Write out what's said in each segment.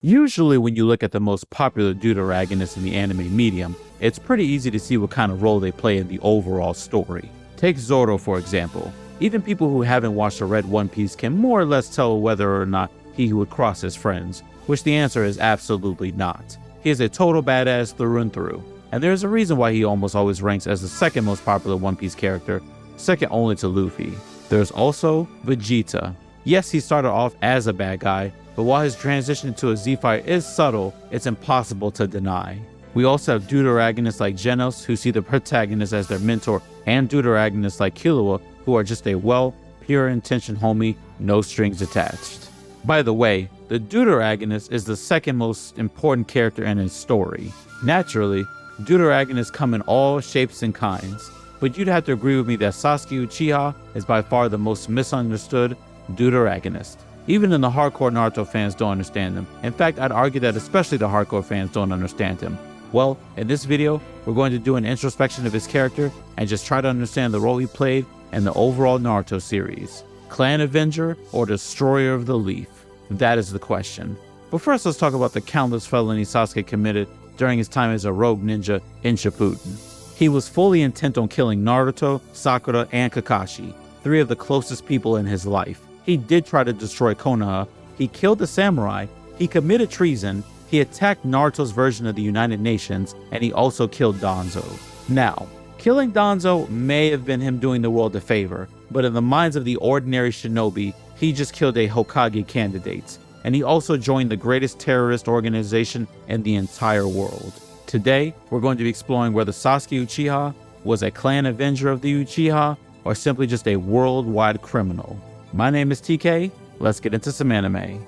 Usually when you look at the most popular deuteragonists in the anime medium, it's pretty easy to see what kind of role they play in the overall story. Take Zoro for example. Even people who haven't watched the Red One Piece can more or less tell whether or not he would cross his friends, which the answer is absolutely not. He is a total badass through and through, and there's a reason why he almost always ranks as the second most popular One Piece character, second only to Luffy. There's also Vegeta. Yes, he started off as a bad guy, but while his transition to a Z-Fighter is subtle, it's impossible to deny. We also have deuteragonists like Genos, who see the protagonist as their mentor, and deuteragonists like Killua, who are just a pure intention homie, no strings attached. By the way, the deuteragonist is the second most important character in his story. Naturally, deuteragonists come in all shapes and kinds, but you'd have to agree with me that Sasuke Uchiha is by far the most misunderstood deuteragonist. Even in the hardcore Naruto fans don't understand him. In fact, I'd argue that especially the hardcore fans don't understand him. Well, in this video, we're going to do an introspection of his character and just try to understand the role he played in the overall Naruto series. Clan Avenger or Destroyer of the Leaf? That is the question. But first, let's talk about the countless felonies Sasuke committed during his time as a rogue ninja in Shippuden. He was fully intent on killing Naruto, Sakura, and Kakashi, three of the closest people in his life. He did try to destroy Konoha, he killed the samurai, he committed treason, he attacked Naruto's version of the United Nations, and he also killed Danzo. Now, killing Danzo may have been him doing the world a favor, but in the minds of the ordinary shinobi, he just killed a Hokage candidate, and he also joined the greatest terrorist organization in the entire world. Today, we're going to be exploring whether Sasuke Uchiha was a clan avenger of the Uchiha, or simply just a worldwide criminal. My name is TK, let's get into some anime.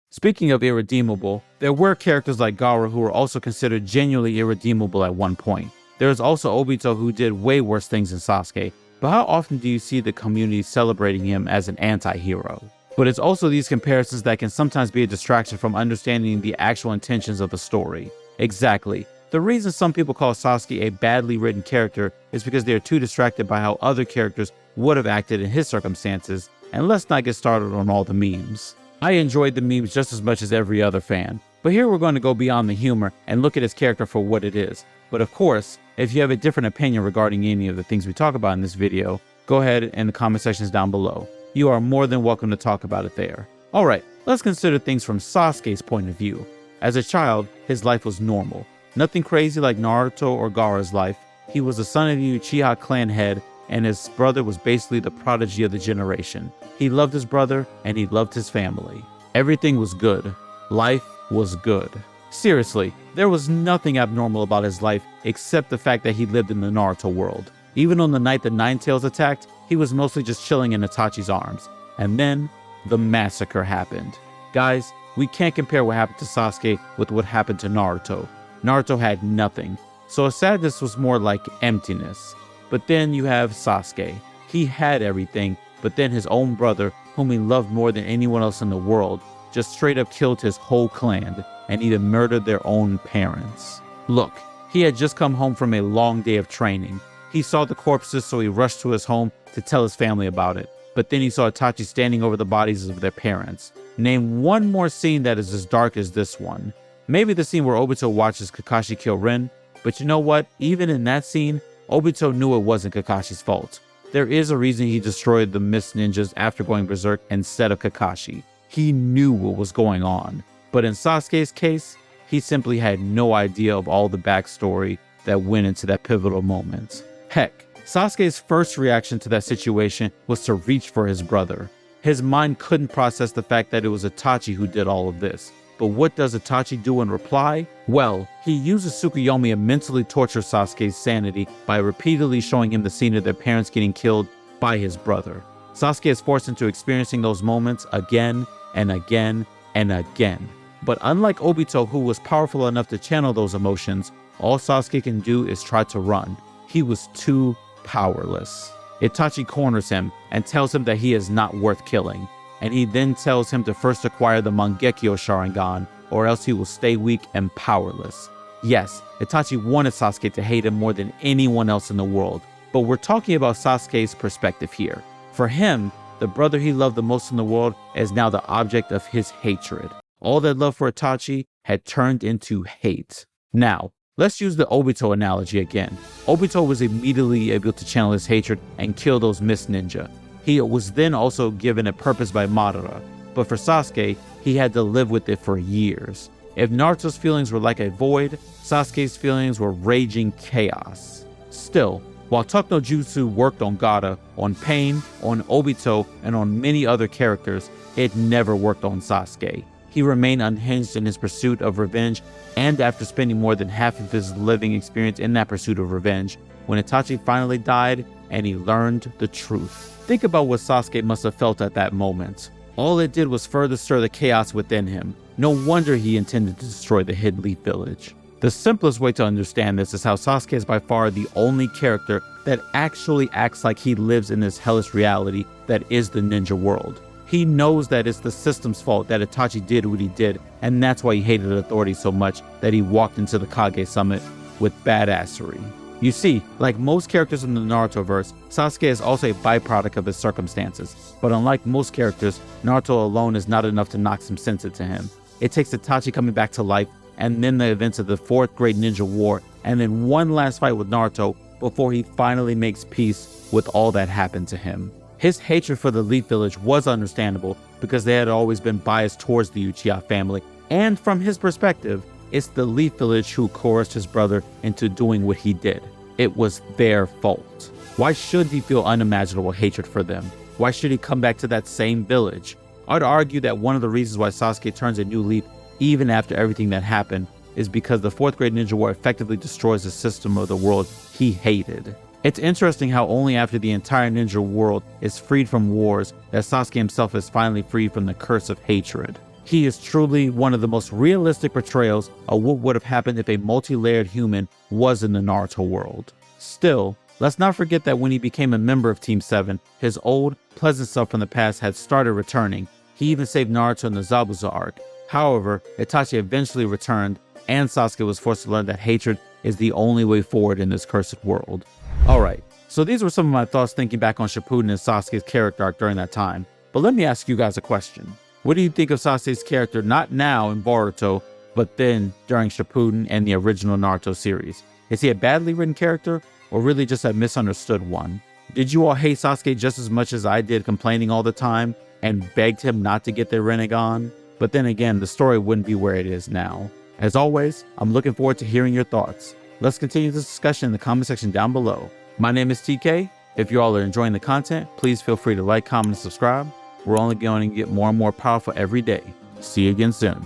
Speaking of irredeemable, there were characters like Gaara who were also considered genuinely irredeemable at one point. There is also Obito who did way worse things than Sasuke, but how often do you see the community celebrating him as an anti-hero? But it's also these comparisons that can sometimes be a distraction from understanding the actual intentions of the story. Exactly. The reason some people call Sasuke a badly written character is because they are too distracted by how other characters would have acted in his circumstances, and let's not get started on all the memes. I enjoyed the memes just as much as every other fan, but here we're going to go beyond the humor and look at his character for what it is. But of course, if you have a different opinion regarding any of the things we talk about in this video, go ahead in the comment sections down below. You are more than welcome to talk about it there. Alright, let's consider things from Sasuke's point of view. As a child, his life was normal. Nothing crazy like Naruto or Gaara's life. He was the son of the Uchiha clan head, and his brother was basically the prodigy of the generation. He loved his brother, and he loved his family. Everything was good. Life was good. Seriously, there was nothing abnormal about his life except the fact that he lived in the Naruto world. Even on the night the Nine Tails attacked, he was mostly just chilling in Itachi's arms. And then, the massacre happened. Guys, we can't compare what happened to Sasuke with what happened to Naruto. Naruto had nothing, so his sadness was more like emptiness. But then you have Sasuke. He had everything, but then his own brother, whom he loved more than anyone else in the world, just straight up killed his whole clan and even murdered their own parents. Look, he had just come home from a long day of training. He saw the corpses, so he rushed to his home to tell his family about it. But then he saw Itachi standing over the bodies of their parents. Name one more scene that is as dark as this one. Maybe the scene where Obito watches Kakashi kill Rin, but you know what? Even in that scene, Obito knew it wasn't Kakashi's fault. There is a reason he destroyed the Mist Ninjas after going berserk instead of Kakashi. He knew what was going on. But in Sasuke's case, he simply had no idea of all the backstory that went into that pivotal moment. Heck, Sasuke's first reaction to that situation was to reach for his brother. His mind couldn't process the fact that it was Itachi who did all of this. But what does Itachi do in reply? Well, he uses Tsukuyomi to mentally torture Sasuke's sanity by repeatedly showing him the scene of their parents getting killed by his brother. Sasuke is forced into experiencing those moments again and again and again. But unlike Obito, who was powerful enough to channel those emotions, all Sasuke can do is try to run. He was too powerless. Itachi corners him and tells him that he is not worth killing. and he then tells him to first acquire the Mangekyo Sharingan, or else he will stay weak and powerless. Yes, Itachi wanted Sasuke to hate him more than anyone else in the world, but we're talking about Sasuke's perspective here. For him, the brother he loved the most in the world is now the object of his hatred. All that love for Itachi had turned into hate. Now, let's use the Obito analogy again. Obito was immediately able to channel his hatred and kill those mist ninja. He was then also given a purpose by Madara, but for Sasuke, he had to live with it for years. If Naruto's feelings were like a void, Sasuke's feelings were raging chaos. Still, while Talk no Jutsu worked on Gaara, on Pain, on Obito, and on many other characters, it never worked on Sasuke. He remained unhinged in his pursuit of revenge, and after spending more than half of his living experience in that pursuit of revenge, when Itachi finally died and he learned the truth. Think about what Sasuke must have felt at that moment. All it did was further stir the chaos within him. No wonder he intended to destroy the Hidden Leaf Village. The simplest way to understand this is how Sasuke is by far the only character that actually acts like he lives in this hellish reality that is the ninja world. He knows that it's the system's fault that Itachi did what he did, and that's why he hated authority so much that he walked into the Kage Summit with badassery. You see, like most characters in the Naruto-verse, Sasuke is also a byproduct of his circumstances, but unlike most characters, Naruto alone is not enough to knock some sense into him. It takes Itachi coming back to life, and then the events of the Fourth Great Ninja War, and then one last fight with Naruto before he finally makes peace with all that happened to him. His hatred for the Leaf Village was understandable because they had always been biased towards the Uchiha family, and from his perspective, it's the Leaf Village who coerced his brother into doing what he did. It was their fault. Why should he feel unimaginable hatred for them? Why should he come back to that same village? I'd argue that one of the reasons why Sasuke turns a new leaf even after everything that happened is because the Fourth Great Ninja War effectively destroys the system of the world he hated. It's interesting how only after the entire ninja world is freed from wars that Sasuke himself is finally freed from the curse of hatred. He is truly one of the most realistic portrayals of what would have happened if a multi-layered human was in the Naruto world. Still, let's not forget that when he became a member of Team 7, his old, pleasant self from the past had started returning. He even saved Naruto in the Zabuza arc. However, Itachi eventually returned, and Sasuke was forced to learn that hatred is the only way forward in this cursed world. Alright, so these were some of my thoughts thinking back on Shippuden and Sasuke's character arc during that time. But let me ask you guys a question. What do you think of Sasuke's character not now in Boruto, but then during Shippuden and the original Naruto series? Is he a badly written character, or really just a misunderstood one? Did you all hate Sasuke just as much as I did, complaining all the time, and begged him not to get their Rinnegan? But then again, the story wouldn't be where it is now. As always, I'm looking forward to hearing your thoughts. Let's continue this discussion in the comment section down below. My name is TK. If you all are enjoying the content, please feel free to like, comment, and subscribe. We're only going to get more and more powerful every day. See you again soon.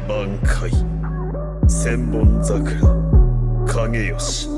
Bankai. 千本桜影吉